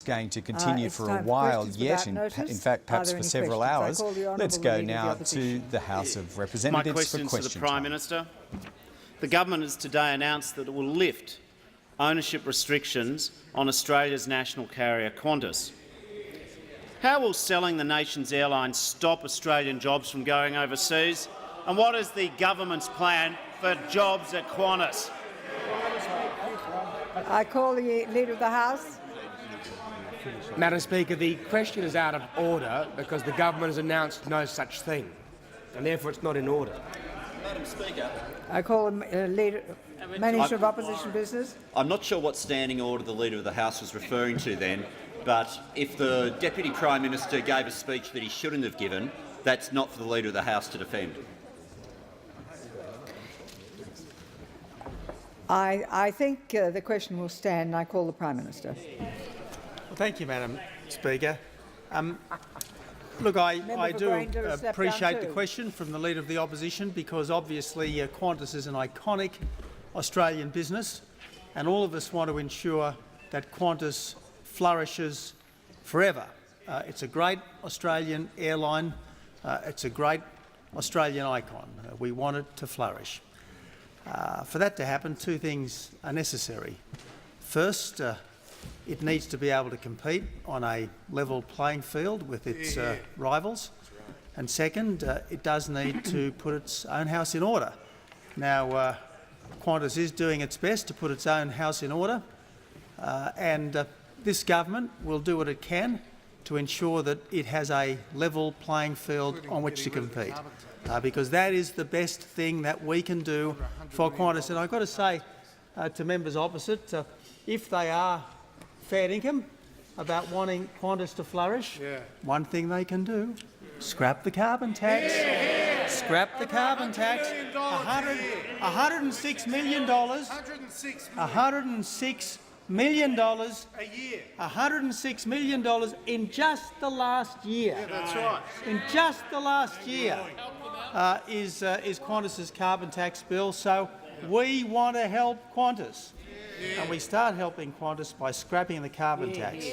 going to continue for a while yet, in fact perhaps for several hours. Let's go now to the House of Representatives. My question to the Prime Minister. The government has today announced that it will lift ownership restrictions on Australia's national carrier Qantas. How will selling the nation's airlines stop Australian jobs from going overseas? And what is the government's plan for jobs at Qantas? I call the Leader of the House. Madam Speaker, the question is out of order because the government has announced no such thing, and therefore it's not in order. Madam Speaker, I call him Manager of Opposition Business. I'm not sure what standing order the Leader of the House was referring to then, but if the Deputy Prime Minister gave a speech that he shouldn't have given, that's not for the Leader of the House to defend. I think the question will stand, and I call the Prime Minister. Well, thank you, Madam Speaker. Look, I do appreciate the question from the Leader of the Opposition because obviously Qantas is an iconic Australian business and all of us want to ensure that Qantas flourishes forever. It's a great Australian airline. It's a great Australian icon. We want it to flourish. For that to happen, two things are necessary. First, it needs to be able to compete on a level playing field with its rivals. And second, it does need to put its own house in order. Now, Qantas is doing its best to put its own house in order, and this government will do what it can to ensure that it has a level playing field on which to compete, because that is the best thing that we can do for Qantas. And I've got to say to members opposite, if they are fair income about wanting Qantas to flourish, one thing they can do, scrap the carbon tax. Scrap the carbon tax. $106 million. $106 million a year. $106 million in just the last year. Yeah, that's right. In just the last year is Qantas's carbon tax bill. So we want to help Qantas. And we start helping Qantas by scrapping the carbon tax.